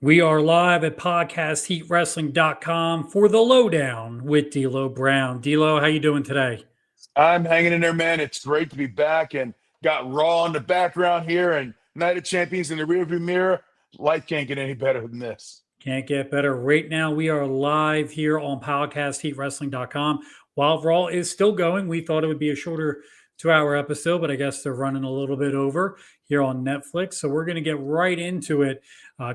We are live at podcastheatwrestling.com for the lowdown with D'Lo Brown. D'Lo, how you doing today? I'm hanging in there, man. It's great to be back and got Raw in the background here and Night of Champions in the rearview mirror. Life can't get any better than this. Can't get better. Right now, we are live here on podcastheatwrestling.com. While Raw is still going, we thought it would be a shorter 2-hour episode, but I guess they're running a little bit over here on Netflix. So we're going to get right into it.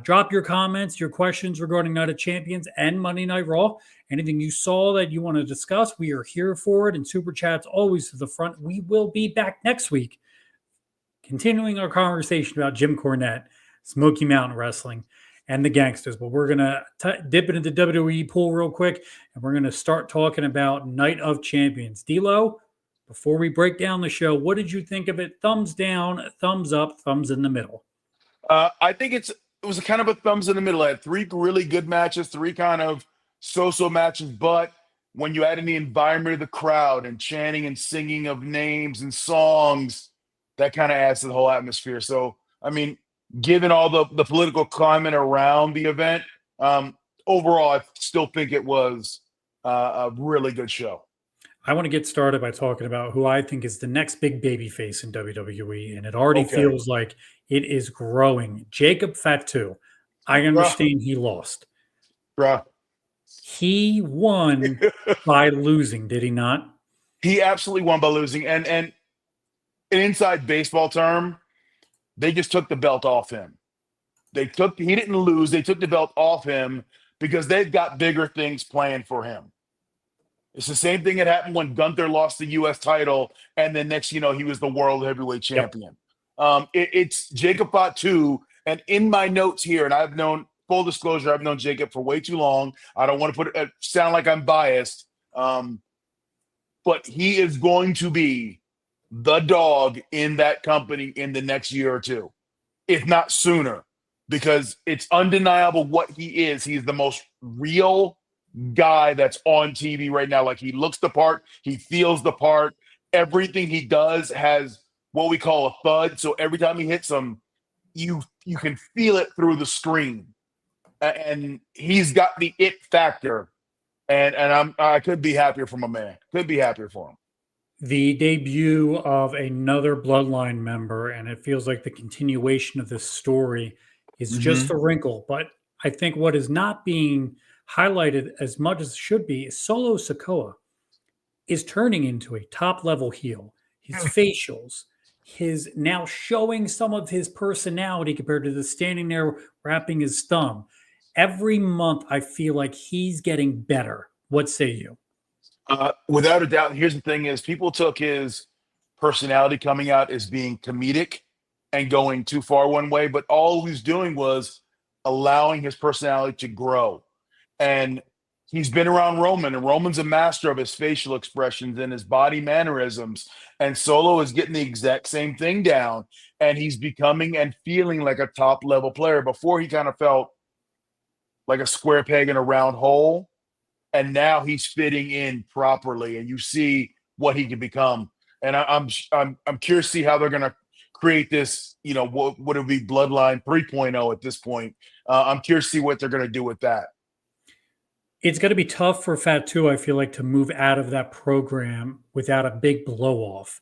Drop your comments, your questions regarding Night of Champions and Monday Night Raw. Anything you saw that you want to discuss, we are here for it. And Super Chat's always to the front. We will be back next week, continuing our conversation about Jim Cornette, Smoky Mountain Wrestling, and the Gangsters. But we're going to dip into the WWE pool real quick, and we're going to start talking about Night of Champions. D'Lo, before we break down the show, what did you think of it? Thumbs down, thumbs up, thumbs in the middle? I think it was a kind of a thumbs in the middle. I had 3 really good matches, 3 kind of so-so matches, but when you add in the environment of the crowd and chanting and singing of names and songs, that kind of adds to the whole atmosphere. So, I mean, given all the political climate around the event, overall, I still think it was a really good show. I want to get started by talking about who I think is the next big babyface in WWE, and it already feels like it is growing. Jacob Fatu. I understand he lost. Bruh. He won by losing, did he not? He absolutely won by losing. And an inside baseball term, they just took the belt off him. He didn't lose. They took the belt off him because they've got bigger things planned for him. It's the same thing that happened when Gunther lost the U.S. title, and then next, he was the world heavyweight champion. Yep. It's Jacob Fatu, and in my notes here, and full disclosure, I've known Jacob for way too long. I don't want to sound like I'm biased, but he is going to be the dog in that company in the next year or two, if not sooner, because it's undeniable what he is. He's the most real guy that's on TV right now. Like, he looks the part, he feels the part. Everything he does has what we call a thud. So every time he hits them, you can feel it through the screen. And he's got the it factor. And I could be happier for my man. Could be happier for him. The debut of another Bloodline member, and it feels like the continuation of this story is just a wrinkle. But I think what is not being highlighted as much as it should be is Solo Sikoa is turning into a top-level heel. His facials, his now showing some of his personality compared to the standing there wrapping his thumb. Every month, I feel like he's getting better. What say you? Without a doubt, here's the thing is, people took his personality coming out as being comedic and going too far one way, but all he was doing was allowing his personality to grow. And he's been around Roman, and Roman's a master of his facial expressions and his body mannerisms. And Solo is getting the exact same thing down, and he's becoming and feeling like a top-level player. Before, he kind of felt like a square peg in a round hole, and now he's fitting in properly, and you see what he can become. And I'm curious to see how they're going to create this, what would be Bloodline 3.0 at this point. I'm curious to see what they're going to do with that. It's going to be tough for Fatu, I feel like, to move out of that program without a big blow-off.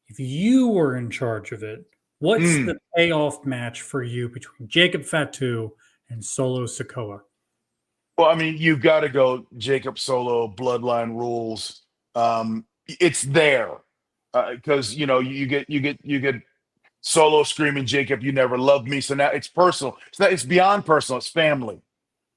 If you were in charge of it, what's the payoff match for you between Jacob Fatu and Solo Sikoa? Well, I mean, you've got to go Jacob Solo, Bloodline rules. It's there because you get Solo screaming, "Jacob, you never loved me." So now it's personal. It's beyond personal. It's family.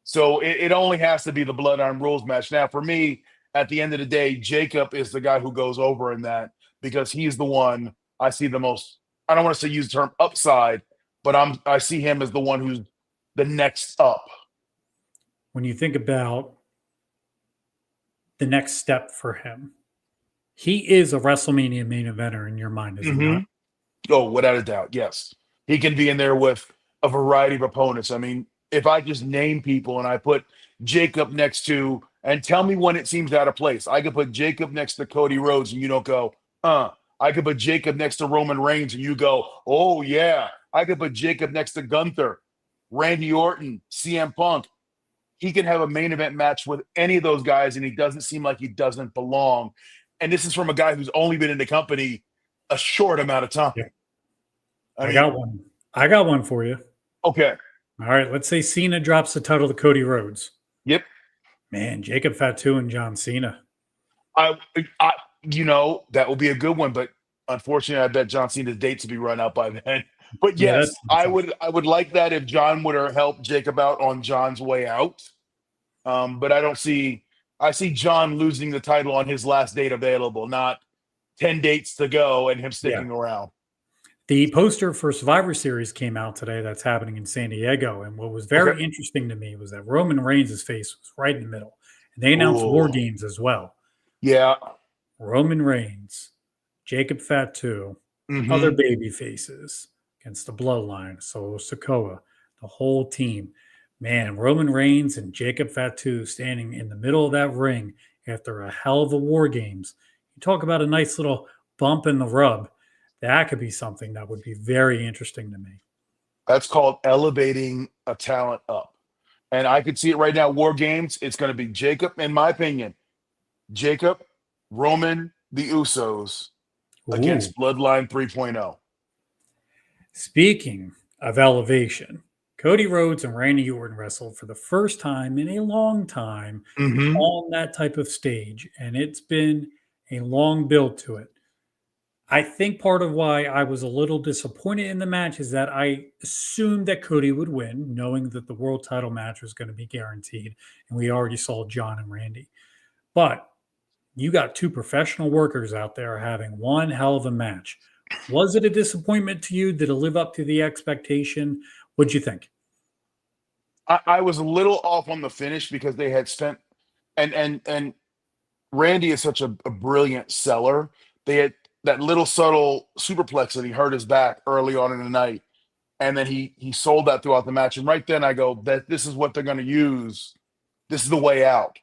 So it only has to be the Bloodline rules match. Now, for me, at the end of the day, Jacob is the guy who goes over in that because he's the one I see the most. I don't want to say use the term upside, but I see him as the one who's the next up. When you think about the next step for him, he is a WrestleMania main eventer in your mind, is he not? Oh, without a doubt, yes. He can be in there with a variety of opponents. I mean, if I just name people and I put Jacob next to, and tell me when it seems out of place. I could put Jacob next to Cody Rhodes and you don't go, I could put Jacob next to Roman Reigns and you go, oh, yeah. I could put Jacob next to Gunther. Randy Orton, CM Punk. He can have a main event match with any of those guys, and he doesn't seem like he doesn't belong. And this is from a guy who's only been in the company a short amount of time. Yeah. I mean, got one. I got one for you. Okay. All right. Let's say Cena drops the title to Cody Rhodes. Yep. Man, Jacob Fatu and John Cena. I that will be a good one, but unfortunately, I bet John Cena's dates will be run out by then. But Yeah, yes, I would like that if John would have helped Jacob out on John's way out. But I see John losing the title on his last date available, not 10 dates to go and him sticking around. The poster for Survivor Series came out today. That's happening in San Diego. And what was very interesting to me was that Roman Reigns' face was right in the middle. And they announced War Games as well. Yeah. Roman Reigns, Jacob Fatu, other baby faces against the Bloodline, Solo Sikoa, the whole team. Man, Roman Reigns and Jacob Fatu standing in the middle of that ring after a hell of a War Games. You talk about a nice little bump in the rub. That could be something that would be very interesting to me. That's called elevating a talent up. And I could see it right now. War Games, it's going to be Jacob, in my opinion. Jacob, Roman, the Usos against Bloodline 3.0. Speaking of elevation, Cody Rhodes and Randy Orton wrestled for the first time in a long time on that type of stage. And it's been a long build to it. I think part of why I was a little disappointed in the match is that I assumed that Cody would win, knowing that the world title match was going to be guaranteed. And we already saw John and Randy. But you got two professional workers out there having one hell of a match. Was it a disappointment to you? Did it live up to the expectation? What'd you think? I was a little off on the finish because they had spent and Randy is such a brilliant seller. They had that little subtle superplex that he hurt his back early on in the night. And then he sold that throughout the match. And right then I go, that this is what they're going to use. This is the way out.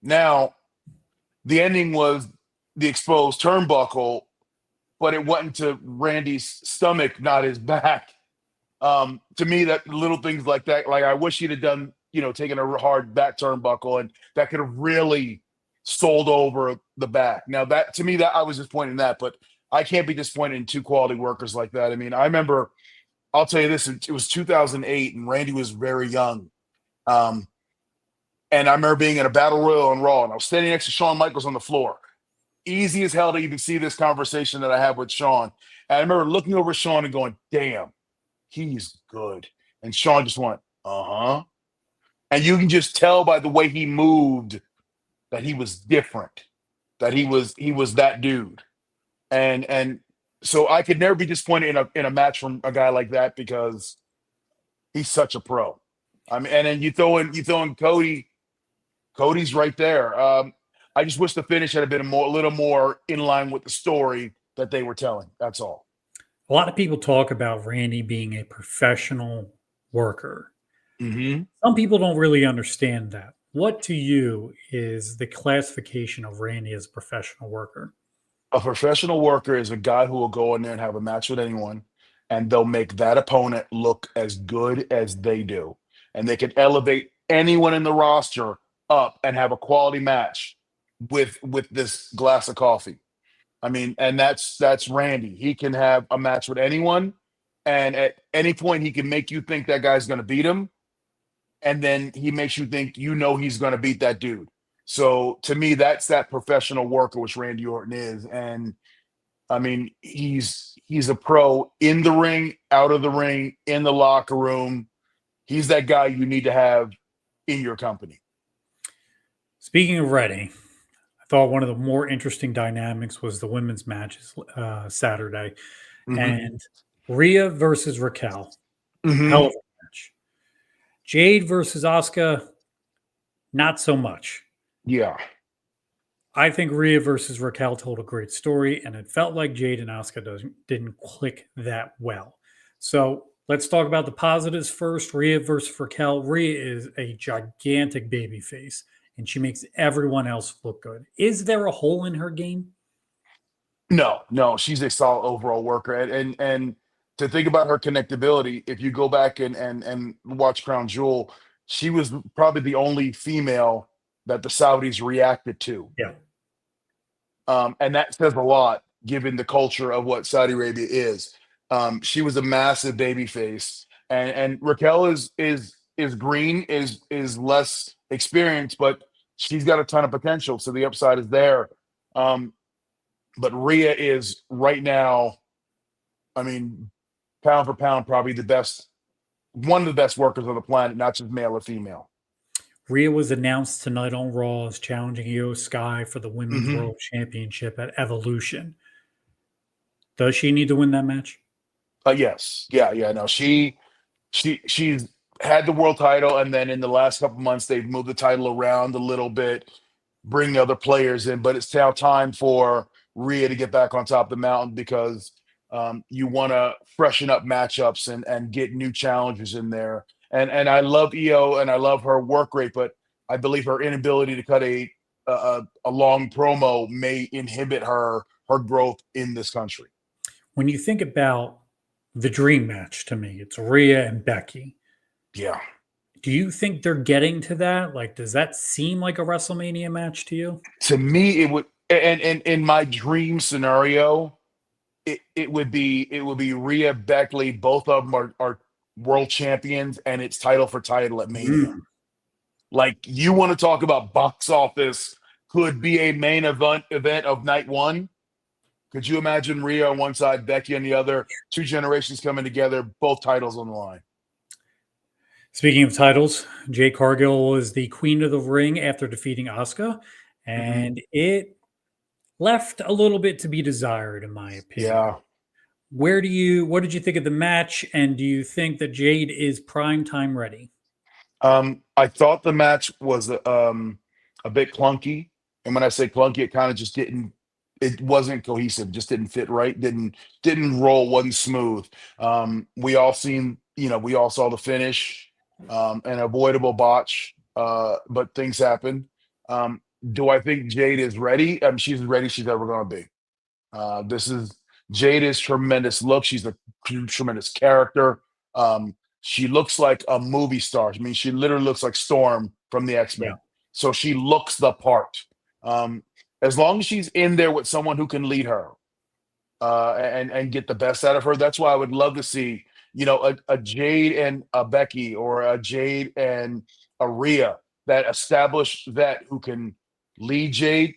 Now, the ending was the exposed turnbuckle, but it went into Randy's stomach, not his back. To me, that little things like that, like I wish he'd have done, taken a hard back turnbuckle, and that could have really sold over the back. Now that, to me, that I was disappointed in that, but I can't be disappointed in two quality workers like that. I mean, I remember, I'll tell you this, it was 2008 and Randy was very young. And I remember being in a battle royal on Raw, and I was standing next to Shawn Michaels on the floor. Easy as hell to even see this conversation that I have with Shawn. And I remember looking over at Shawn and going, damn, he's good. And Shawn just went, uh-huh. And you can just tell by the way he moved that he was different, that he was that dude. And so I could never be disappointed in a match from a guy like that because he's such a pro. I mean, and then you throw in Cody. Cody's right there. I just wish the finish had been a little more in line with the story that they were telling. That's all. A lot of people talk about Randy being a professional worker. Some people don't really understand that. What to you is the classification of Randy as a professional worker? A professional worker is a guy who will go in there and have a match with anyone, and they'll make that opponent look as good as they do. And they can elevate anyone in the roster up and have a quality match with this glass of coffee. I mean, and that's Randy. He can have a match with anyone, and at any point he can make you think that guy's going to beat him, and then he makes you think he's going to beat that dude. So to me, that's that professional worker, which Randy Orton is. And I mean, he's a pro in the ring, out of the ring, in the locker room. He's that guy you need to have in your company. Speaking of Randy, I thought one of the more interesting dynamics was the women's matches Saturday. And Rhea versus Raquel. Hell of a match. Jade versus Asuka, not so much. Yeah. I think Rhea versus Raquel told a great story, and it felt like Jade and Asuka didn't click that well. So let's talk about the positives first. Rhea versus Raquel. Rhea is a gigantic babyface, and she makes everyone else look good. Is there a hole in her game? No, she's a solid overall worker. And to think about her connectability, if you go back and watch Crown Jewel, she was probably the only female that the Saudis reacted to. Yeah. And that says a lot given the culture of what Saudi Arabia is. She was a massive baby face, and Raquel is green, is less experienced, but she's got a ton of potential. So the upside is there. But Rhea is right now, I mean, pound for pound, probably one of the best workers on the planet, not just male or female. Rhea was announced tonight on Raw as challenging Io Sky for the Women's Mhm. World Championship at Evolution. Does she need to win that match? Yes, yeah. No, she's had the world title, and then in the last couple months they've moved the title around a little bit, bring other players in. But it's now time for Rhea to get back on top of the mountain because you want to freshen up matchups and get new challengers in there. And I love Io and I love her work rate, but I believe her inability to cut a long promo may inhibit her growth in this country. When you think about the dream match to me, it's Rhea and Becky. Yeah. Do you think they're getting to that? Like, does that seem like a WrestleMania match to you? To me, it would, and in my dream scenario, it would be Rhea, Beckley. Both of them are world champions, and it's title for title at Mania. Like, you want to talk about box office, could be a main event of night one. Could you imagine Rhea on one side, Becky on the other, two generations coming together, both titles on the line? Speaking of titles, Jade Cargill was the queen of the ring after defeating Asuka, and it left a little bit to be desired, in my opinion. Yeah. What did you think of the match, and do you think that Jade is prime time ready? I thought the match was a bit clunky, and when I say clunky, it kind of just didn't. It wasn't cohesive. Just didn't fit right. Didn't roll. Wasn't smooth. We all saw the finish. An avoidable botch, but things happen. Do I think Jade is ready? She's as ready as she's ever going to be. Jade is tremendous look. She's a tremendous character. She looks like a movie star. I mean, she literally looks like Storm from the X-Men. Yeah. So she looks the part. As long as she's in there with someone who can lead her and get the best out of her, that's why I would love to see, a Jade and a Becky, or a Jade and a Rhea, that established vet who can lead Jade.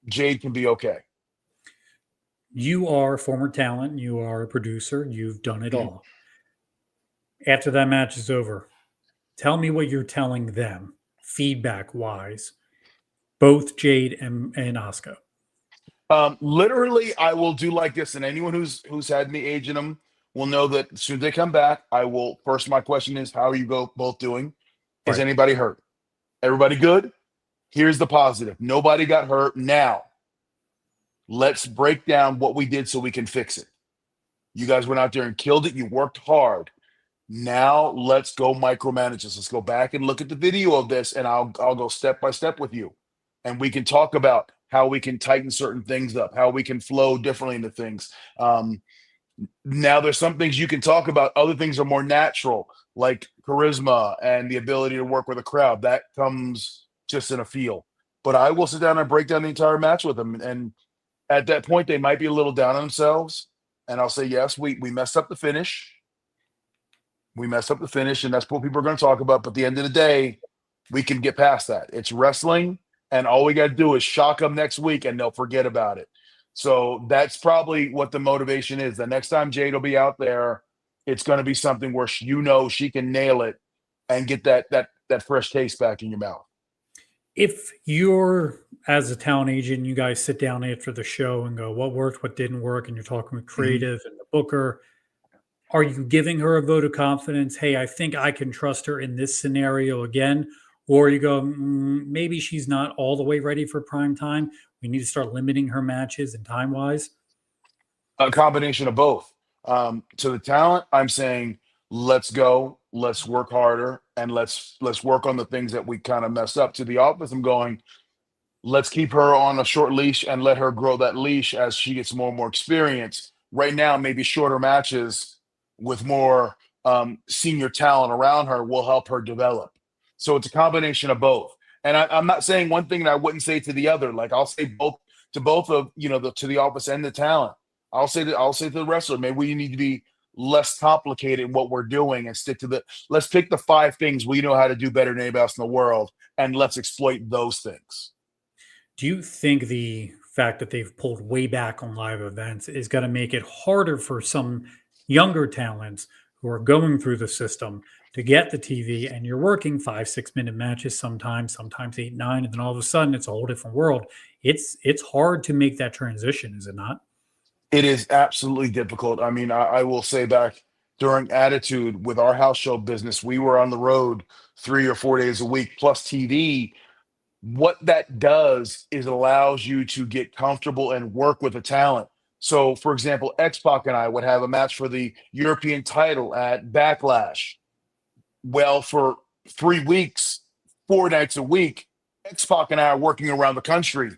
Jade can be okay. You are a former talent. You are a producer. You've done it Mhm. all. After that match is over, tell me what you're telling them, feedback wise, both Jade and Asuka. Literally, I will do like this, and anyone who's had me agent them will know that as soon as they come back, I will first. My question is, how are you both doing? Is Right. anybody hurt? Everybody good? Here's the positive. Nobody got hurt. Now, let's break down what we did so we can fix it. You guys went out there and killed it. You worked hard. Now let's go micromanage this. Let's go back and look at the video of this, and I'll go step by step with you, and we can talk about how we can tighten certain things up, how we can flow differently into things. Now there's some things you can talk about. Other things are more natural, like charisma and the ability to work with a crowd. That comes just in a feel. But I will sit down and break down the entire match with them, and at that point, they might be a little down on themselves, and I'll say, yes, we messed up the finish. We messed up the finish, and that's what people are going to talk about. But at the end of the day, we can get past that. It's wrestling, and all we got to do is shock them next week, and they'll forget about it. So that's probably what the motivation is. The next time Jade will be out there, it's going to be something where she can nail it and get that fresh taste back in your mouth. If you're, as a talent agent, you guys sit down after the show and go, what worked, what didn't work, and you're talking with creative and the booker, are you giving her a vote of confidence? Hey, I think I can trust her in this scenario again. Or you go, maybe she's not all the way ready for prime time. We need to start limiting her matches and time wise. A combination of both. To the talent, I'm saying, let's go, let's work harder, and let's work on the things that we kind of messed up. To the office, I'm going, let's keep her on a short leash and let her grow that leash as she gets more and more experience. Right now, maybe shorter matches with more senior talent around her will help her develop. So it's a combination of both. And I'm not saying one thing that I wouldn't say to the other. Like I'll say both to both of to the office and the talent. I'll say to the wrestler, maybe we need to be less complicated in what we're doing and stick to let's pick the 5 things we know how to do better than anybody else in the world, and let's exploit those things. Do you think the fact that they've pulled way back on live events is going to make it harder for some younger talents who are going through the system to get the TV, and you're working 5-6 minute matches sometimes 8, 9, and then all of a sudden it's a whole different world. It's hard to make that transition, is it not? It is absolutely difficult. I mean, I will say back during Attitude with our house show business, we were on the road 3 or 4 days a week plus TV. What that does is allows you to get comfortable and work with the talent. So, for example, X-Pac and I would have a match for the European title at Backlash. Well, for 3 weeks, 4 nights a week, X-Pac and I are working around the country,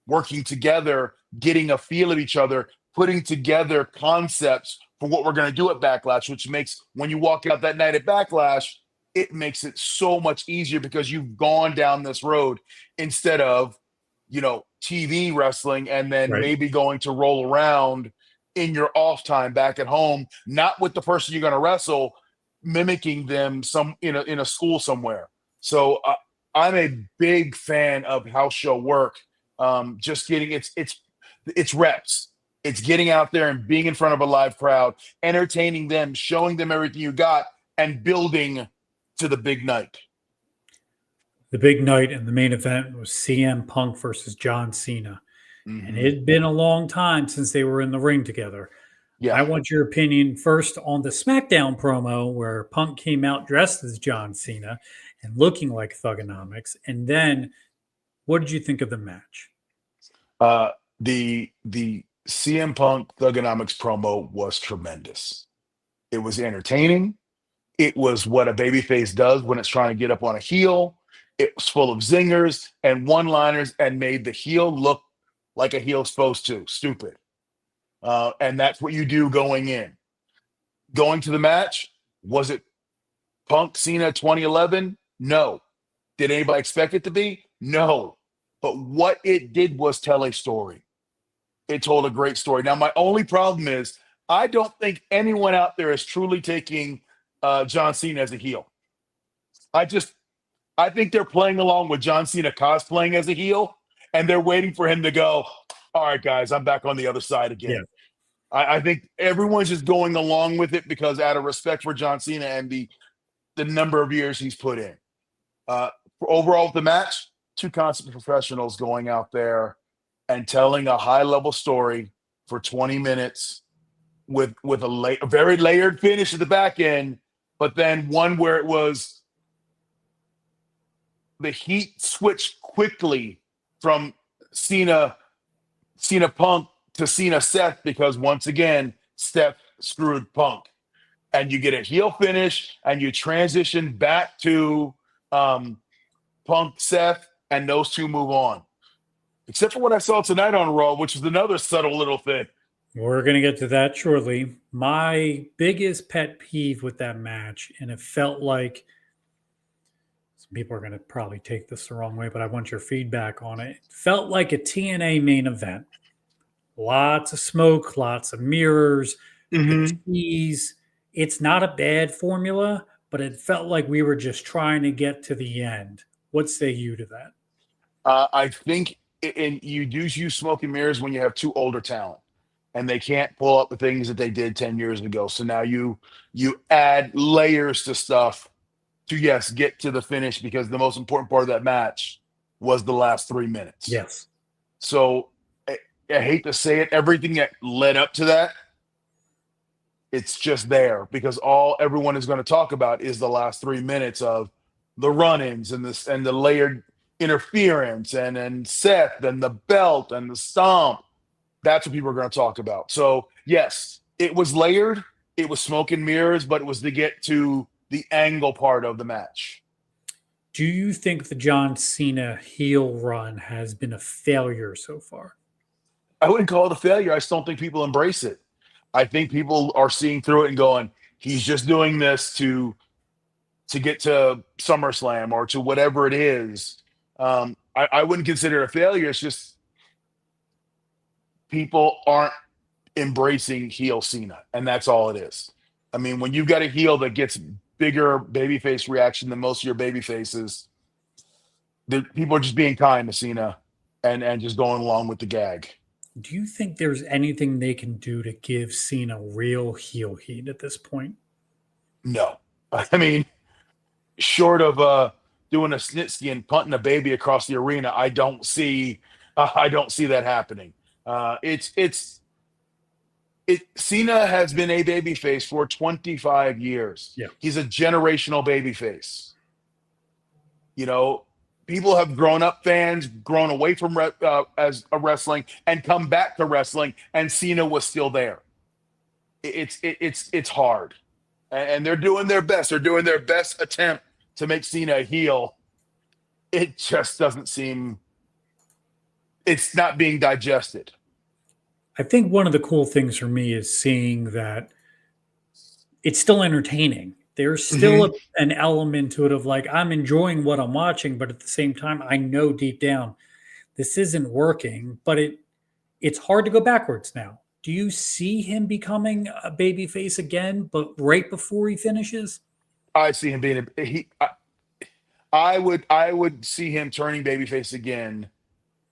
working together, getting a feel of each other, putting together concepts for what we're going to do at Backlash, which makes when you walk out that night at Backlash, it makes it so much easier because you've gone down this road instead of, TV wrestling and then maybe going to roll around in your off time back at home, not with the person you're going to wrestle, mimicking them in a school somewhere. So I'm a big fan of house show work. Just getting it's reps. It's getting out there and being in front of a live crowd, entertaining them, showing them everything you got, and building to the big night. The big night and the main event was CM Punk versus John Cena. Mm-hmm. And it had been a long time since they were in the ring together. Yeah. I want your opinion first on the SmackDown promo where Punk came out dressed as John Cena and looking like Thugonomics. And then what did you think of the match? The CM Punk Thugonomics promo was tremendous. It was entertaining. It was what a babyface does when it's trying to get up on a heel. It was full of zingers and one-liners and made the heel look like a heel's supposed to. Stupid. And that's what you do going in. Going to the match, was it Punk Cena 2011? No. Did anybody expect it to be? No. But what it did was tell a story. It told a great story. Now, my only problem is I don't think anyone out there is truly taking John Cena as a heel. I think they're playing along with John Cena cosplaying as a heel, and they're waiting for him to go, all right, guys, I'm back on the other side again. Yeah. I think everyone's just going along with it because out of respect for John Cena and the number of years he's put in. Overall with the match, 2 consummate professionals going out there and telling a high-level story for 20 minutes with a very layered finish at the back end, but then one where it was the heat switched quickly from Cena Punk to Cena Seth because once again Seth screwed Punk, and you get a heel finish and you transition back to Punk Seth, and those two move on. Except for what I saw tonight on Raw, which is another subtle little thing. We're going to get to that shortly. My biggest pet peeve with that match, and it felt like some people are going to probably take this the wrong way, but I want your feedback on it. It felt like a TNA main event. Lots of smoke, lots of mirrors, cheese. It's not a bad formula, but it felt like we were just trying to get to the end. What say you to that? I think you do use smoke and mirrors when you have 2 older talent and they can't pull up the things that they did 10 years ago. So now you add layers to stuff to, yes, get to the finish, because the most important part of that match was the last 3 minutes. Yes. So I hate to say it, everything that led up to that, it's just there because all everyone is going to talk about is the last 3 minutes of the run-ins and the layered interference and Seth and the belt and the stomp. That's what people are going to talk about. So yes, it was layered, it was smoke and mirrors, but it was to get to the angle part of the match. Do you think the John Cena heel run has been a failure so far? I wouldn't call it a failure. I just don't think people embrace it. I think people are seeing through it and going, he's just doing this to get to SummerSlam or to whatever it is. I wouldn't consider it a failure. It's just people aren't embracing heel Cena, and that's all it is. I mean, when you've got a heel that gets bigger babyface reaction than most of your baby faces, people are just being kind to Cena and just going along with the gag. Do you think there's anything they can do to give Cena real heel heat at this point? No. I mean, short of doing a snitsky and punting a baby across the arena, I don't see that happening. Cena has been a babyface for 25 years. Yeah. He's a generational babyface. You know, people have grown up fans, grown away from as a wrestling, and come back to wrestling, and Cena was still there. It's hard, and they're doing their best. They're doing their best attempt to make Cena a heel. It just doesn't seem. It's not being digested. I think one of the cool things for me is seeing that it's still entertaining. There's still an element to it of like, I'm enjoying what I'm watching, but at the same time, I know deep down this isn't working, but it's hard to go backwards now. Do you see him becoming a babyface again, but right before he finishes? I see him being I would see him turning babyface again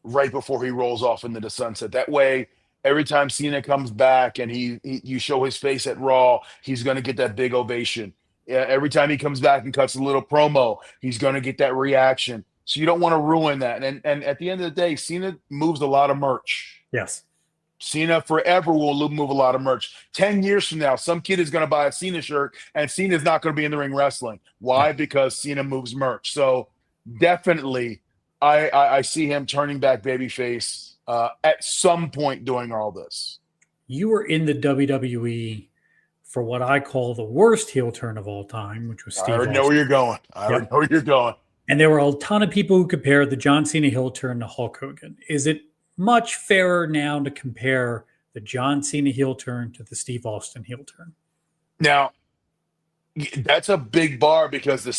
right before he rolls off into the sunset. That way, every time Cena comes back and you show his face at Raw, he's going to get that big ovation. Yeah, every time he comes back and cuts a little promo, he's going to get that reaction. So you don't want to ruin that. And at the end of the day, Cena moves a lot of merch. Yes. Cena forever will move a lot of merch. 10 years from now, some kid is going to buy a Cena shirt and Cena's not going to be in the ring wrestling. Why? Because Cena moves merch. So definitely I see him turning back babyface at some point during all this. You were in the WWE for what I call the worst heel turn of all time, which was Steve I already know where you're going. I already know where you're going. And there were a ton of people who compared the John Cena heel turn to Hulk Hogan. Is it much fairer now to compare the John Cena heel turn to the Steve Austin heel turn? Now, that's a big bar because the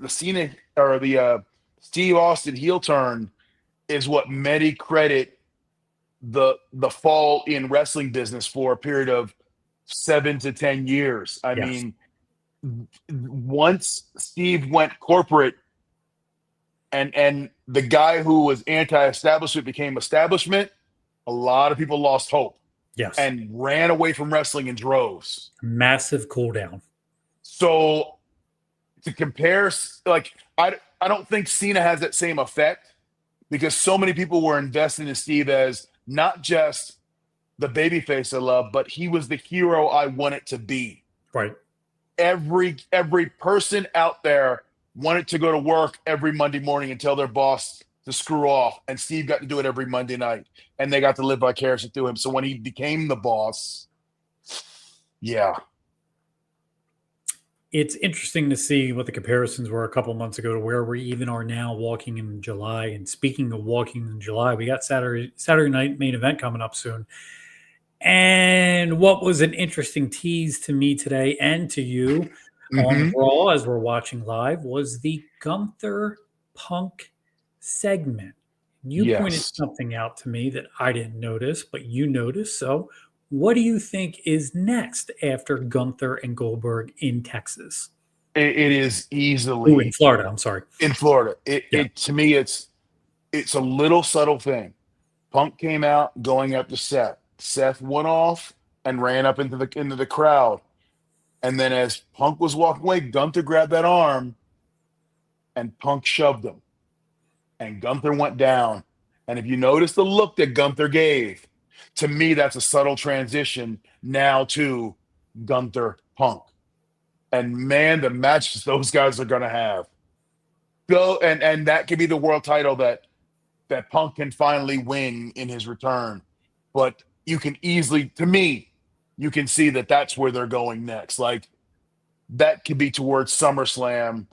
Cena or the Steve Austin heel turn is what many credit the fall in wrestling business for a period of 7 to 10 years. I mean, once Steve went corporate and the guy who was anti-establishment became establishment, a lot of people lost hope. Yes. And ran away from wrestling in droves. Massive cool down. So to compare, like, I don't think Cena has that same effect because so many people were invested in Steve as not just the babyface I love, but he was the hero I wanted to be. Right. Every person out there wanted to go to work every Monday morning and tell their boss to screw off, and Steve got to do it every Monday night, and they got to live vicariously through him. So when he became the boss, yeah. It's interesting to see what the comparisons were a couple months ago to where we even are now walking in July. And speaking of walking in July, we got Saturday night main event coming up soon. And what was an interesting tease to me today and to you on Raw as we're watching live was the Gunther Punk segment. You pointed something out to me that I didn't notice, but you noticed. So what do you think is next after Gunther and Goldberg in Texas? It is easily in Florida. I'm sorry. In Florida. To me, it's a little subtle thing. Punk came out going up to Seth. Seth went off and ran up into the crowd. And then as Punk was walking away, Gunther grabbed that arm and Punk shoved him. And Gunther went down. And if you notice the look that Gunther gave, to me, that's a subtle transition now to Gunther Punk. And man, the matches those guys are going to have. And that could be the world title that Punk can finally win in his return. But you can easily, to me, you can see that that's where they're going next. Like, that could be towards SummerSlam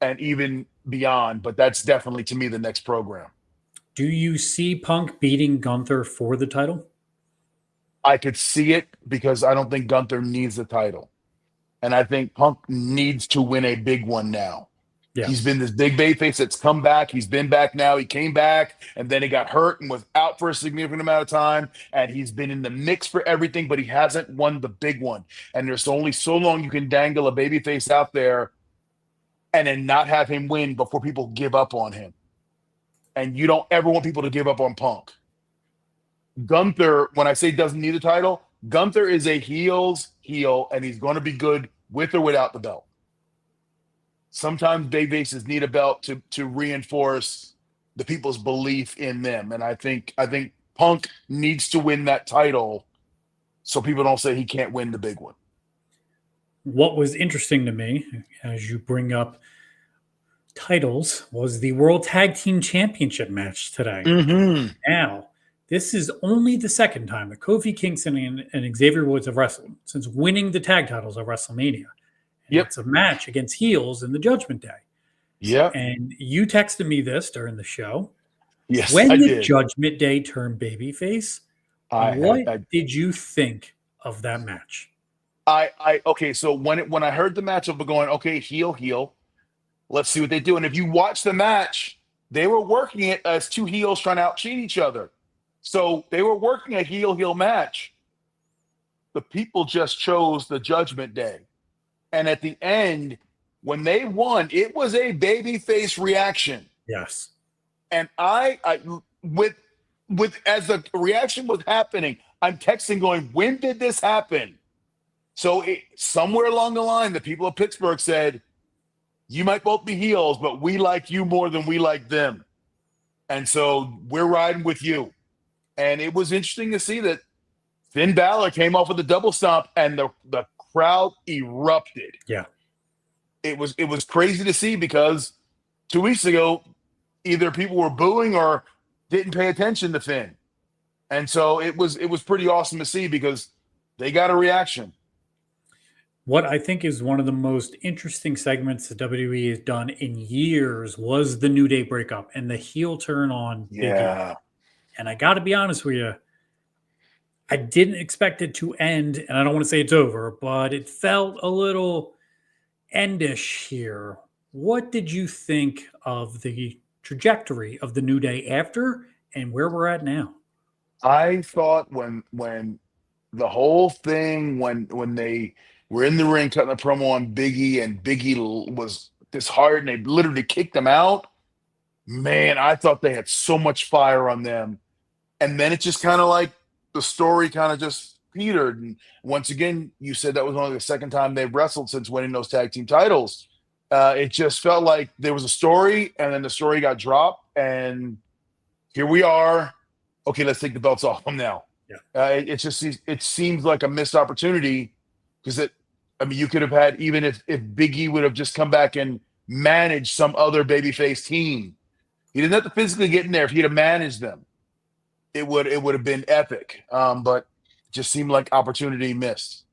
and even beyond, but that's definitely, to me, the next program. Do you see Punk beating Gunther for the title? I could see it because I don't think Gunther needs the title. And I think Punk needs to win a big one now. Yeah. He's been this big babyface that's come back. He's been back now. He came back, and then he got hurt and was out for a significant amount of time. And he's been in the mix for everything, but he hasn't won the big one. And there's only so long you can dangle a babyface out there and then not have him win before people give up on him. And you don't ever want people to give up on Punk. Gunther, when I say doesn't need a title, Gunther is a heel's heel, and he's going to be good with or without the belt. Sometimes babyfaces need a belt to reinforce the people's belief in them, and I think Punk needs to win that title so people don't say he can't win the big one. What was interesting to me, as you bring up titles, was the World Tag Team Championship match today. Mm-hmm. Now, this is only the second time that Kofi Kingston and Xavier Woods have wrestled since winning the tag titles at WrestleMania. Yep. It's a match against heels in the Judgment Day. Yeah. And you texted me this during the show. Yes, when I did did. Judgment Day turn babyface? What did you think of that match? Okay, so when I heard the matchup of going, okay, heel, let's see what they do. And if you watch the match, they were working it as two heels trying to out-cheat each other. So they were working a heel match. The people just chose the Judgment Day. And at the end, when they won, it was a babyface reaction. Yes. And I with as the reaction was happening, I'm texting going, when did this happen? So somewhere along the line, the people of Pittsburgh said, you might both be heels, but we like you more than we like them. And so we're riding with you. And it was interesting to see that Finn Balor came off with a double stomp and the crowd erupted. Yeah. It was crazy to see because 2 weeks ago, either people were booing or didn't pay attention to Finn. And so it was pretty awesome to see because they got a reaction. What I think is one of the most interesting segments that WWE has done in years was the New Day breakup and the heel turn on Big E. And I got to be honest with you, I didn't expect it to end, and I don't want to say it's over, but it felt a little endish here. What did you think of the trajectory of the New Day after and where we're at now? I thought when the whole thing, when they were in the ring cutting a promo on Big E and Big E was disheartened, and they literally kicked him out, man, I thought they had so much fire on them. And then it just kind of like the story kind of just petered. And once again, you said that was only the second time they've wrestled since winning those tag team titles. It just felt like there was a story, and then the story got dropped, and here we are. Okay, let's take the belts off them now. Yeah. It seems like a missed opportunity because you could have had, even if Big E would have just come back and managed some other babyface team. He didn't have to physically get in there. If he'd have managed them, it would have been epic. But it just seemed like opportunity missed.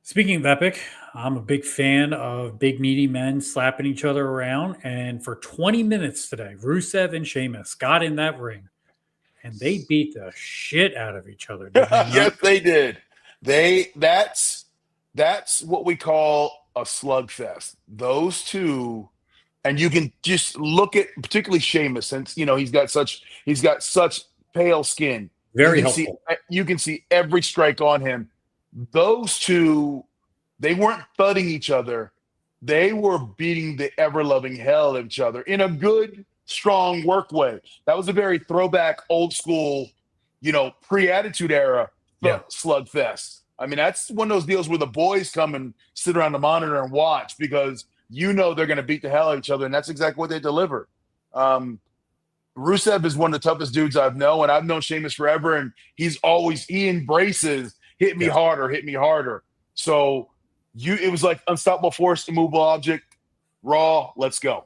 Speaking of epic, I'm a big fan of big meaty men slapping each other around. And for 20 minutes today, Rusev and Sheamus got in that ring and they beat the shit out of each other. Yes, they did. That's what we call a slugfest. Those two, and you can just look at particularly Sheamus, since he's got such pale skin. Very helpful. You can see every strike on him. Those two, they weren't thudding each other. They were beating the ever-loving hell out of each other in a good, strong work way. That was a very throwback, old school, pre-attitude era slugfest. I mean, that's one of those deals where the boys come and sit around the monitor and watch because they're going to beat the hell out of each other, and that's exactly what they delivered. Rusev is one of the toughest dudes I've known, and I've known Sheamus forever, and he embraces hit me harder. So it was like unstoppable force, immovable object, Raw, let's go.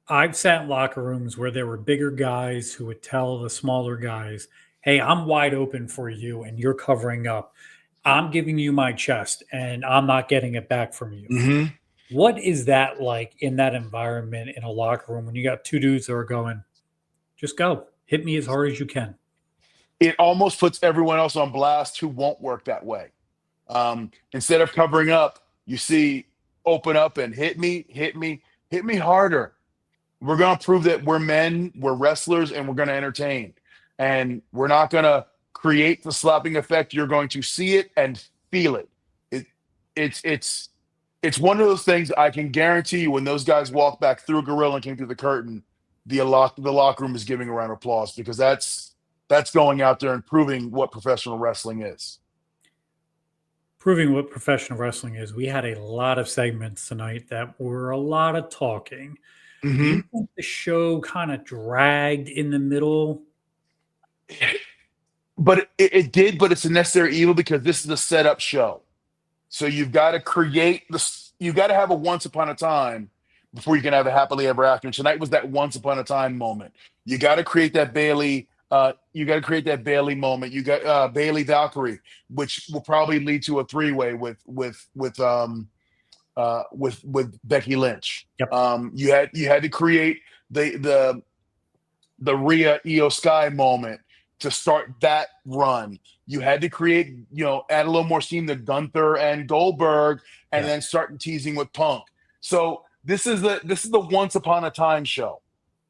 I've sat in locker rooms where there were bigger guys who would tell the smaller guys, hey, I'm wide open for you and you're covering up. I'm giving you my chest and I'm not getting it back from you. Mm-hmm. What is that like in that environment in a locker room when you got two dudes that are going, just go, hit me as hard as you can? it almost puts everyone else on blast who won't work that way. Instead of covering up, you see open up and hit me, hit me harder. We're going to prove that we're men, we're wrestlers, and we're going to entertain. And we're not going to create the slapping effect. You're going to see it and feel it. It's one of those things I can guarantee you when those guys walk back through Gorilla and came through the curtain, the locker room is giving a round of applause because that's going out there and proving what professional wrestling is. Proving what professional wrestling is. We had a lot of segments tonight that were a lot of talking. Mm-hmm. Do you think the show kind of dragged in the middle? But it did, but it's a necessary evil because this is a setup show. So you've got to create this. You've got to have a once upon a time before you can have a happily ever after. And tonight was that once upon a time moment. You got to create that Bailey. You got to create that Bailey moment. You got Bailey Valkyrie, which will probably lead to a three-way with Becky Lynch. Yep. You had to create the Rhea Io Sky moment to start that run. You had to create, add a little more steam to Gunther and Goldberg, and then start teasing with Punk. So this is the once upon a time show.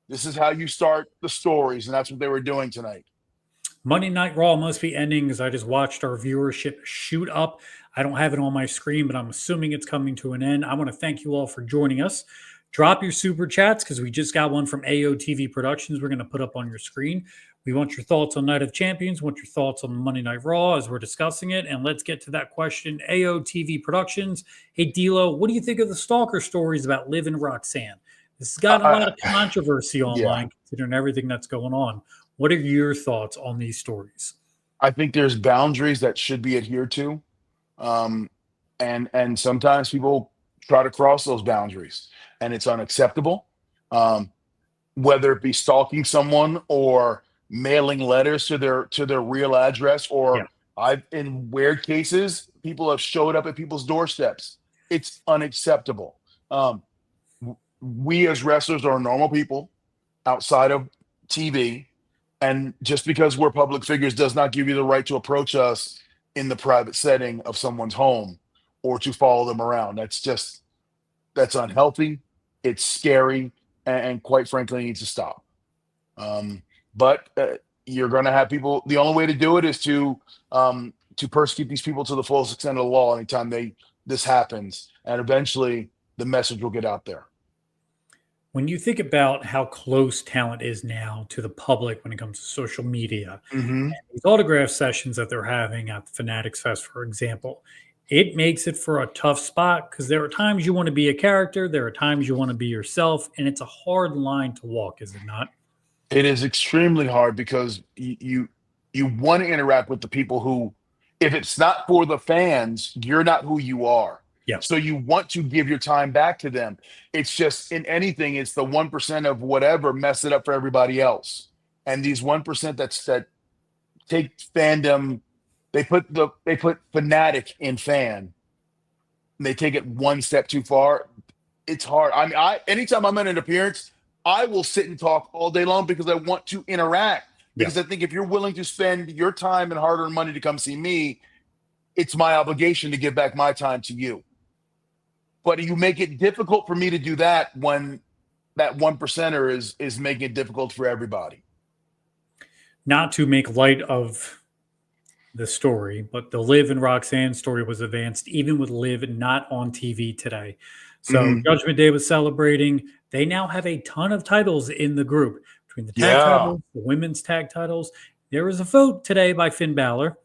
This is how you start the stories, and that's what they were doing tonight. Monday Night Raw must be ending as I just watched our viewership shoot up. I don't have it on my screen, but I'm assuming it's coming to an end. I want to thank you all for joining us. Drop your super chats because we just got one from AOTV Productions we're going to put up on your screen. We want your thoughts on Night of Champions, want your thoughts on Monday Night Raw as we're discussing it. And let's get to that question. AOTV Productions. Hey, D'Lo, what do you think of the stalker stories about Liv and Roxanne? This has got a lot of controversy online considering everything that's going on. What are your thoughts on these stories? I think there's boundaries that should be adhered to. And sometimes people try to cross those boundaries and it's unacceptable. Whether it be stalking someone or mailing letters to their real address, or in weird cases, people have showed up at people's doorsteps. It's unacceptable. We as wrestlers are normal people outside of TV. And just because we're public figures does not give you the right to approach us in the private setting of someone's home or to follow them around. That's unhealthy. It's scary. And quite frankly, needs to stop. But you're going to have people. The only way to do it is to persecute these people to the fullest extent of the law anytime this happens. And eventually the message will get out there. When you think about how close talent is now to the public when it comes to social media, and these autograph sessions that they're having at the Fanatics Fest, for example, it makes it for a tough spot because there are times you want to be a character, there are times you want to be yourself, and it's a hard line to walk, is it not? It is extremely hard because you want to interact with the people who, if it's not for the fans, you're not who you are. Yeah. So you want to give your time back to them. It's just in anything, it's the 1% of whatever mess it up for everybody else. And these 1% that take fandom, they put fanatic in fan, and they take it one step too far. It's hard. I mean, anytime I'm in an appearance, I will sit and talk all day long because I want to interact. Because I think if you're willing to spend your time and hard-earned money to come see me, it's my obligation to give back my time to you. But you make it difficult for me to do that when that 1%er is making it difficult for everybody. Not to make light of the story, but the Liv and Roxanne story was advanced even with Liv not on TV today. So Judgment Day was celebrating. They now have a ton of titles in the group between the tag titles, the women's tag titles. There was a vote today by Finn Balor,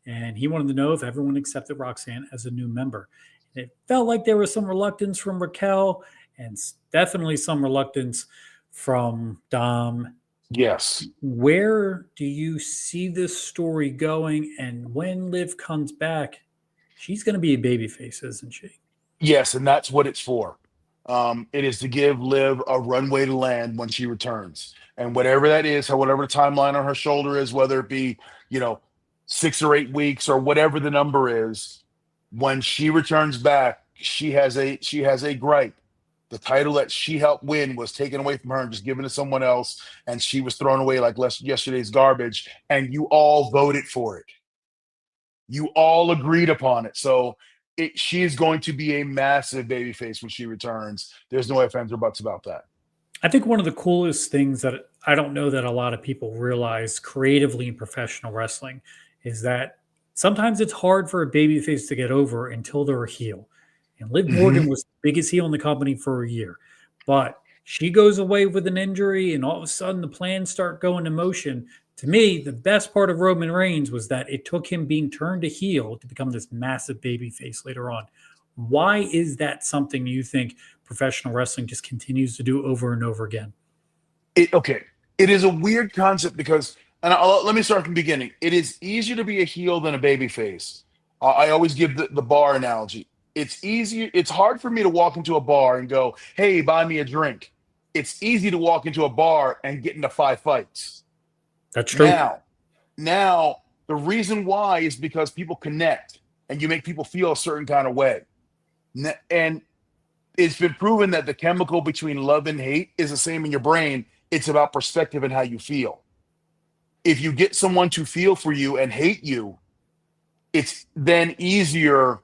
and he wanted to know if everyone accepted Roxanne as a new member. And it felt like there was some reluctance from Raquel and definitely some reluctance from Dom. Yes. Where do you see this story going? And when Liv comes back, she's going to be a babyface, isn't she? Yes, and that's what it's for. It is to give Liv a runway to land when she returns. And whatever that is, whatever the timeline on her shoulder is, whether it be, 6 or 8 weeks or whatever the number is, when she returns back, she has a gripe. The title that she helped win was taken away from her and just given to someone else, and she was thrown away like yesterday's garbage, and you all voted for it. You all agreed upon it. So she is going to be a massive babyface when she returns. There's no ifs, ands, or buts about that. I think one of the coolest things that I don't know that a lot of people realize creatively in professional wrestling is that sometimes it's hard for a babyface to get over until they're a heel. And Liv Morgan was the biggest heel in the company for a year, but she goes away with an injury, and all of a sudden the plans start going in motion. To me, the best part of Roman Reigns was that it took him being turned to heel to become this massive babyface later on. Why is that something you think professional wrestling just continues to do over and over again? Okay. It is a weird concept because, and let me start from the beginning. It is easier to be a heel than a babyface. I always give the bar analogy. It's easier. It's hard for me to walk into a bar and go, "Hey, buy me a drink." It's easy to walk into a bar and get into 5 fights. That's true. Now, the reason why is because people connect and you make people feel a certain kind of way. And it's been proven that the chemical between love and hate is the same in your brain. It's about perspective and how you feel. If you get someone to feel for you and hate you, it's then easier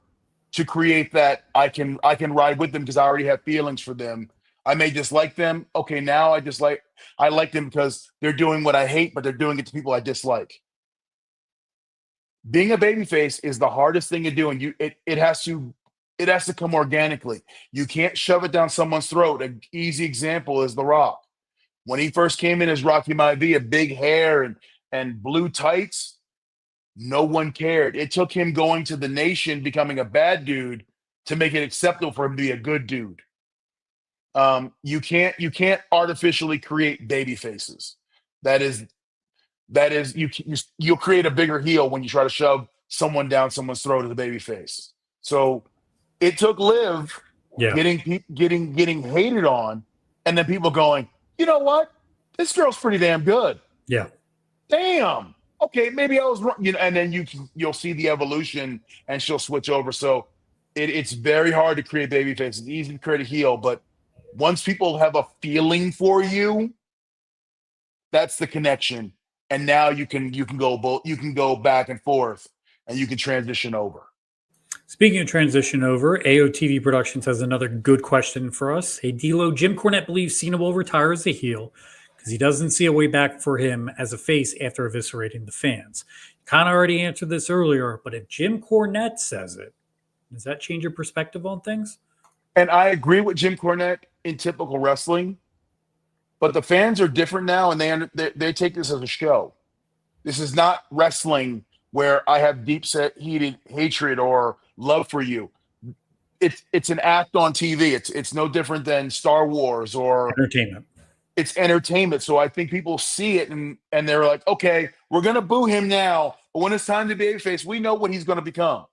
to create that I can ride with them because I already have feelings for them. I may dislike them. Okay, now I like them because they're doing what I hate, but they're doing it to people I dislike. Being a babyface is the hardest thing to do, and it has to come organically. You can't shove it down someone's throat. An easy example is The Rock. When he first came in as Rocky Maivia, big hair and blue tights, no one cared. It took him going to the Nation, becoming a bad dude, to make it acceptable for him to be a good dude. You can't artificially create baby faces. You'll create a bigger heel when you try to shove someone down someone's throat as a baby face. So it took Liv getting hated on, and then people going, you know what? This girl's pretty damn good. Yeah. Damn. Okay, maybe I was wrong. And then you'll see the evolution, and she'll switch over. So it's very hard to create baby faces. It's easy to create a heel, but once people have a feeling for you, that's the connection. And now you can go back and forth, and you can transition over. Speaking of transition over, AOTV Productions has another good question for us. Hey, D'Lo, Jim Cornette believes Cena will retire as a heel because he doesn't see a way back for him as a face after eviscerating the fans. Kind of already answered this earlier, but if Jim Cornette says it, does that change your perspective on things? And I agree with Jim Cornette in typical wrestling, but the fans are different now, and they take this as a show. This is not wrestling where I have deep-set heated hatred or love for you. It's an act on TV. It's no different than Star Wars or entertainment. It's entertainment. So I think people see it and they're like, okay, we're gonna boo him now, but when it's time to babyface, we know what he's gonna become.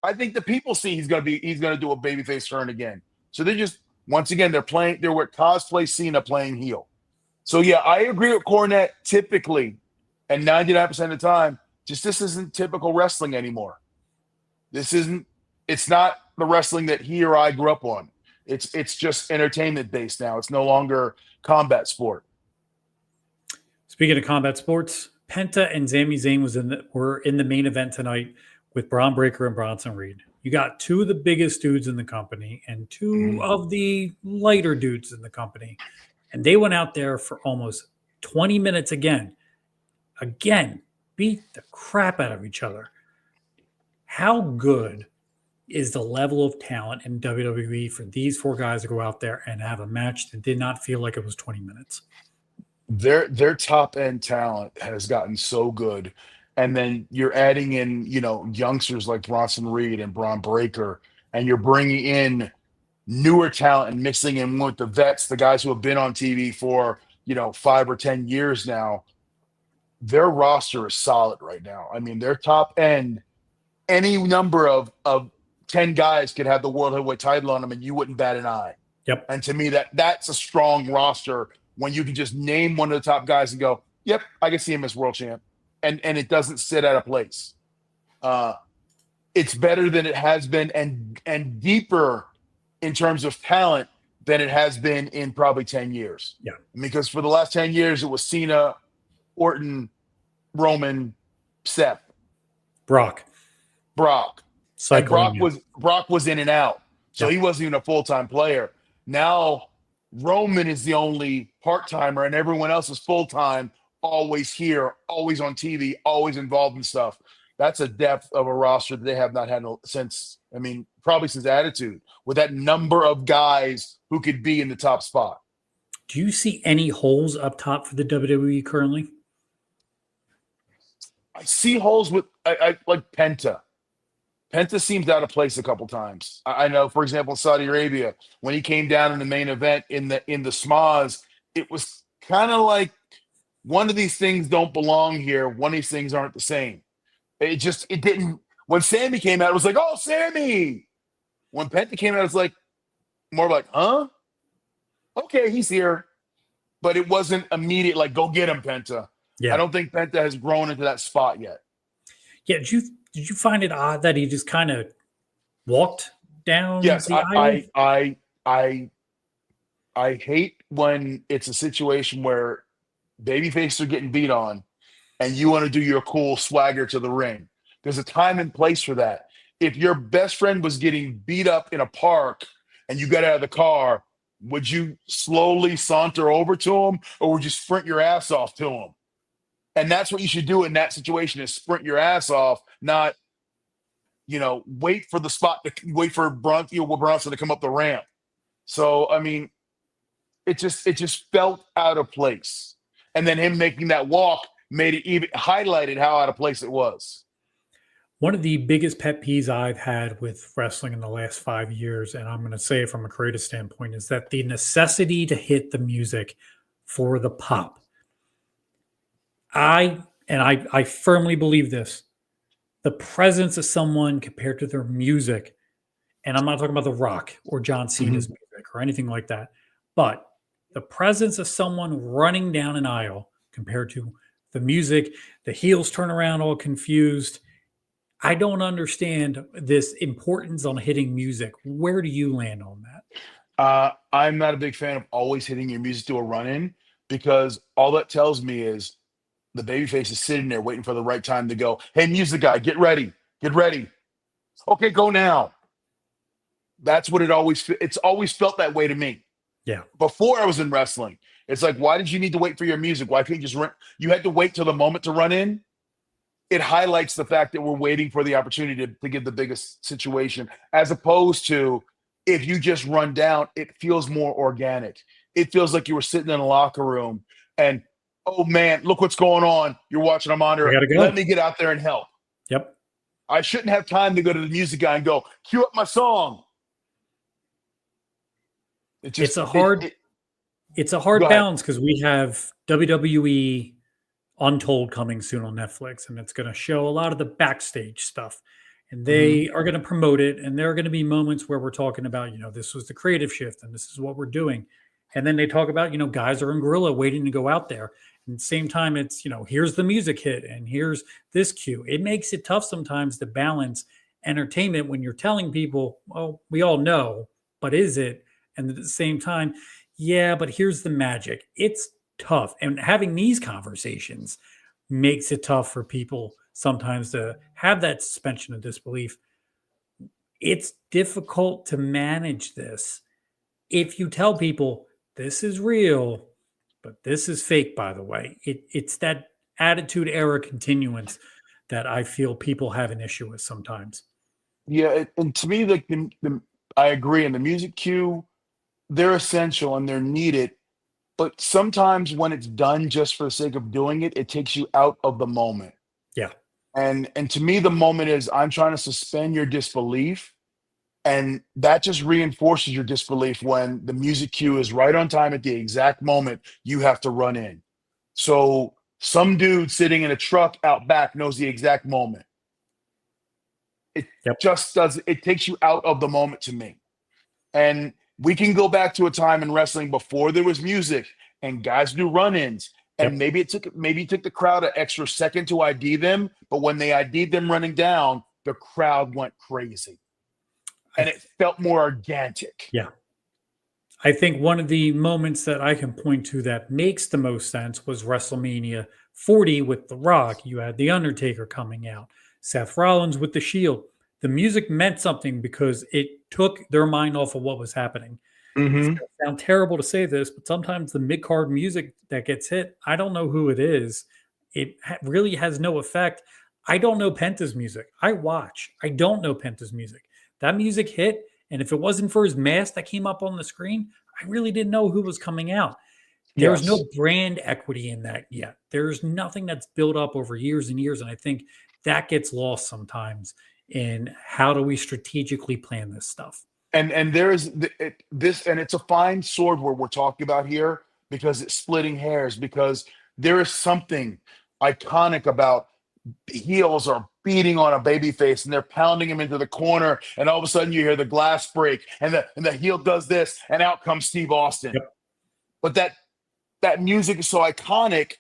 I think the people see he's gonna do a babyface turn again. So they just once again they're with cosplay Cena playing heel. So yeah, I agree with Cornette typically, and 99% of the time, just this isn't typical wrestling anymore. It's not the wrestling that he or I grew up on. It's just entertainment based now. It's no longer combat sport. Speaking of combat sports, Penta and Sami Zayn were in the main event tonight with Braun Breaker and Bronson Reed. You got two of the biggest dudes in the company and two of the lighter dudes in the company. And they went out there for almost 20 minutes again, beat the crap out of each other. How good is the level of talent in WWE for these four guys to go out there and have a match that did not feel like it was 20 minutes? Their top end talent has gotten so good. And then you're adding in, youngsters like Bronson Reed and Braun Breaker, and you're bringing in newer talent and mixing in with the vets, the guys who have been on TV for, 5 or 10 years now. Their roster is solid right now. I mean, their top end, any number of 10 guys could have the world heavyweight title on them and you wouldn't bat an eye. Yep. And to me, that's a strong roster when you can just name one of the top guys and go, yep, I can see him as world champ. And it doesn't sit at a place. It's better than it has been and deeper in terms of talent than it has been in probably 10 years. Yeah. Because for the last 10 years, it was Cena, Orton, Roman, Seth, Brock. Brock. And Cycling. Brock was in and out. So Yeah. he wasn't even a full-time player. Now Roman is the only part-timer and everyone else is full-time, always here, always on TV, always involved in stuff. That's a depth of a roster that they have not had since, probably since Attitude, with that number of guys who could be in the top spot. Do you see any holes up top for the WWE currently? I see holes with I like Penta. Penta seems out of place a couple times. I know, for example, Saudi Arabia, when he came down in the main event in the SMAs, it was kind of like one of these things don't belong here. One of these things aren't the same. It didn't. When Sammy came out, it was like, oh, Sammy. When Penta came out, it was like more like, huh? Okay, he's here. But it wasn't immediate, like, go get him, Penta. Yeah. I don't think Penta has grown into that spot yet. Yeah, did you find it odd that he just kind of walked down Yes, the aisle? I hate when it's a situation where babyfaces are getting beat on and you want to do your cool swagger to the ring. There's a time and place for that. If your best friend was getting beat up in a park and you got out of the car, would you slowly saunter over to him or would you sprint your ass off to him? And that's what you should do in that situation is sprint your ass off, not, wait for the spot wait for Bronson to come up the ramp. So, it just felt out of place. And then him making that walk made it even highlighted how out of place it was. One of the biggest pet peeves I've had with wrestling in the last 5 years, and I'm going to say it from a creative standpoint, is that the necessity to hit the music for the pop. I firmly believe this. The presence of someone compared to their music, and I'm not talking about The Rock or John Cena's music or anything like that, but the presence of someone running down an aisle compared to the music, the heels turn around all confused. I don't understand this importance on hitting music. Where do you land on that? I'm not a big fan of always hitting your music to a run-in because all that tells me is the babyface is sitting there waiting for the right time to go, hey, music guy, get ready. Okay, go now. That's what it's always felt that way to me. Yeah. Before I was in wrestling, it's like, why did you need to wait for your music? Why couldn't you just run? You had to wait till the moment to run in. It highlights the fact that we're waiting for the opportunity to give the biggest situation, as opposed to if you just run down, it feels more organic. It feels like you were sitting in a locker room and, oh man, look what's going on. You're watching a monitor. Gotta go. Let me get out there and help. Yep. I shouldn't have time to go to the music guy and go, cue up my song. It's a hard balance because we have WWE Untold coming soon on Netflix, and it's going to show a lot of the backstage stuff. And they are going to promote it, and there are going to be moments where we're talking about, this was the creative shift, and this is what we're doing. And then they talk about, guys are in gorilla waiting to go out there. And at the same time, it's, here's the music hit, and here's this cue. It makes it tough sometimes to balance entertainment when you're telling people, oh, we all know, but is it? And at the same time, yeah, but here's the magic. It's tough. And having these conversations makes it tough for people sometimes to have that suspension of disbelief. It's difficult to manage this. If you tell people this is real, but this is fake, by the way, it's that attitude era continuance that I feel people have an issue with sometimes. Yeah. And to me, like I agree. And the music cue, they're essential and they're needed. But sometimes when it's done just for the sake of doing it, it takes you out of the moment. Yeah. And to me, the moment is I'm trying to suspend your disbelief. And that just reinforces your disbelief when the music cue is right on time at the exact moment you have to run in. So some dude sitting in a truck out back knows the exact moment. It just does. It takes you out of the moment to me. And we can go back to a time in wrestling before there was music and guys do run-ins. And maybe it took the crowd an extra second to ID them, but when they ID'd them running down, the crowd went crazy. And it felt more organic. Yeah. I think one of the moments that I can point to that makes the most sense was WrestleMania 40 with The Rock. You had The Undertaker coming out, Seth Rollins with the Shield. The music meant something because it took their mind off of what was happening. It's Mm-hmm. going to sound terrible to say this, but sometimes the mid card music that gets hit, I don't know who it is. It really has no effect. I don't know Penta's music. I watch. I don't know Penta's music. That music hit, and if it wasn't for his mask that came up on the screen, I really didn't know who was coming out. There's no Yes. brand equity in that yet. There's nothing that's built up over years and years, and I think that gets lost sometimes in how do we strategically plan this stuff. And there's this, and it's a fine sword where we're talking about here because it's splitting hairs, because there is something iconic about heels are beating on a baby face and they're pounding him into the corner, and all of a sudden you hear the glass break and the heel does this and out comes Steve Austin. Yep. But that music is so iconic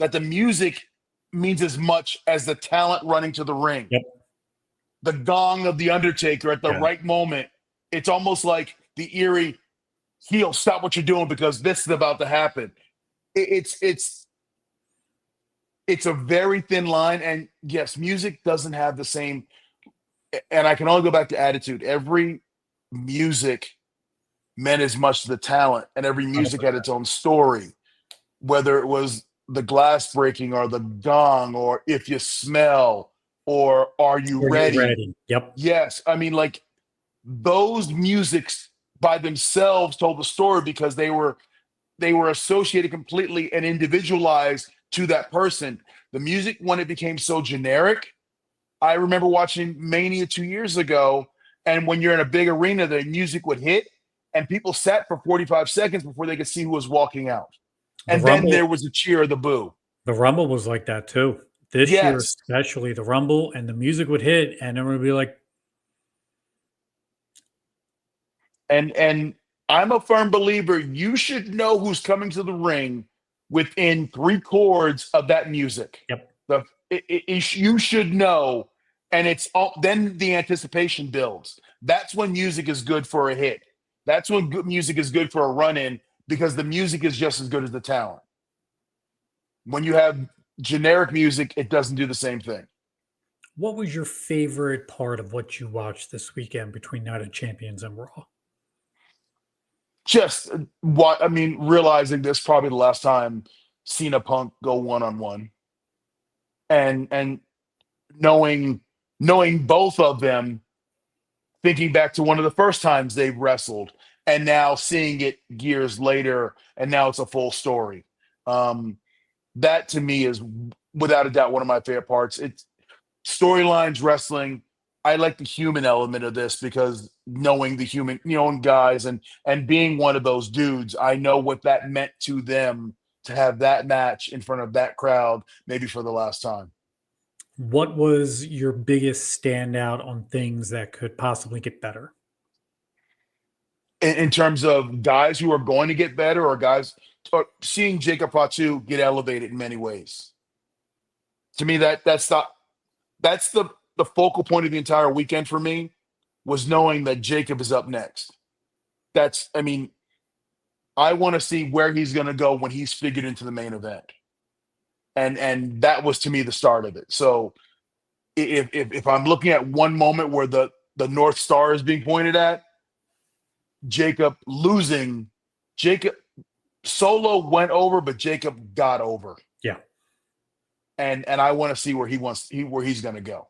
that the music means as much as the talent running to the ring. Yep. The gong of the Undertaker at the right moment. It's almost like the eerie heel, stop what you're doing because this is about to happen. It's a very thin line, and yes, music doesn't have the same. And I can only go back to attitude. Every music meant as much to the talent, and every music had its own story. Whether it was the glass breaking or the gong or if you smell or are you ready? Yep. Yes, I mean, like, those musics by themselves told the story because they were associated completely and individualized to that person. The music, when it became so generic, I remember watching Mania 2 years ago, and when you're in a big arena, the music would hit and people sat for 45 seconds before they could see who was walking out. And then there was a cheer or the boo. The Rumble was like that too. This year Yes. especially, the Rumble, and the music would hit and it would be like, And I'm a firm believer you should know who's coming to the ring within 3 chords of that music. yep. You should know, and it's all, then the anticipation builds. That's when music is good for a hit. That's when good music is good for a run-in, because the music is just as good as the talent. When you have generic music, it doesn't do the same thing. What was your favorite part of what you watched this weekend between Night of Champions and Raw? Just realizing this probably the last time Cena Punk go one-on-one, and knowing both of them, thinking back to one of the first times they wrestled, and now seeing it years later, and now it's a full story. That to me is without a doubt one of my favorite parts. It's storylines, wrestling. I like the human element of this because knowing the human, guys, and being one of those dudes, I know what that meant to them to have that match in front of that crowd, maybe for the last time. What was your biggest standout on things that could possibly get better? In terms of guys who are going to get better, or guys, or seeing Jacob Fatu get elevated in many ways. To me, that's the focal point of the entire weekend for me, was knowing that Jacob is up next. I want to see where he's going to go when he's figured into the main event. And that was to me the start of it. So if I'm looking at one moment where the North Star is being pointed at, Jacob Solo went over, but Jacob got over. Yeah. And I want to see where he's going to go.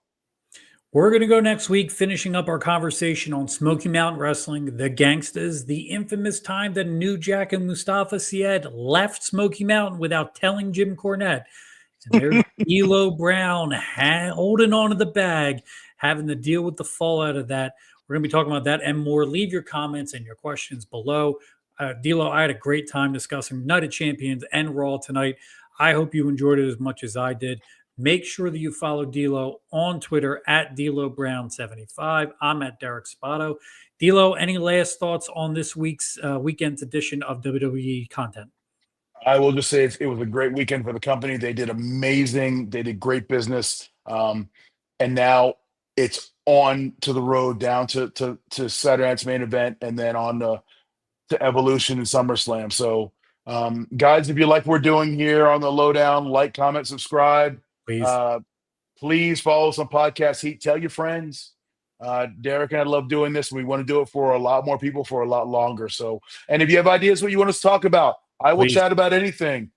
We're going to go next week, finishing up our conversation on Smoky Mountain Wrestling, the Gangstas, the infamous time that New Jack and Mustafa Syed left Smoky Mountain without telling Jim Cornette. And there's D'Lo Brown holding on to the bag, having to deal with the fallout of that. We're going to be talking about that and more. Leave your comments and your questions below. D'Lo, I had a great time discussing Night of Champions and Raw tonight. I hope you enjoyed it as much as I did. Make sure that you follow D'Lo on Twitter at DloBrown75. I'm at Derek Spotto. D'Lo, any last thoughts on this week's weekend's edition of WWE content? I will just say it was a great weekend for the company. They did amazing. They did great business. And now it's on to the road down to Saturday night's main event, and then on to to Evolution and SummerSlam. So, guys, if you like what we're doing here on the Lowdown, like, comment, subscribe. Please. Please follow us on Podcast Heat. Tell your friends. Derek and I love doing this. We want to do it for a lot more people for a lot longer. So, and if you have ideas what you want us to talk about, I will chat about anything.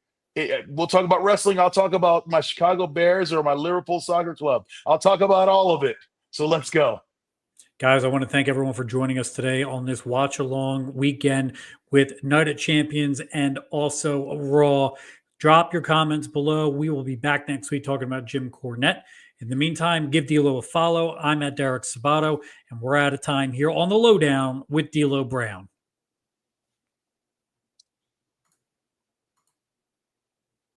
We'll talk about wrestling. I'll talk about my Chicago Bears or my Liverpool Soccer Club. I'll talk about all of it. So let's go. Guys, I want to thank everyone for joining us today on this watch-along weekend with Night of Champions and also Raw. Drop your comments below. We will be back next week talking about Jim Cornette. In the meantime, give D'Lo a follow. I'm at Derek Sabato, and we're out of time here on The Lowdown with D'Lo Brown.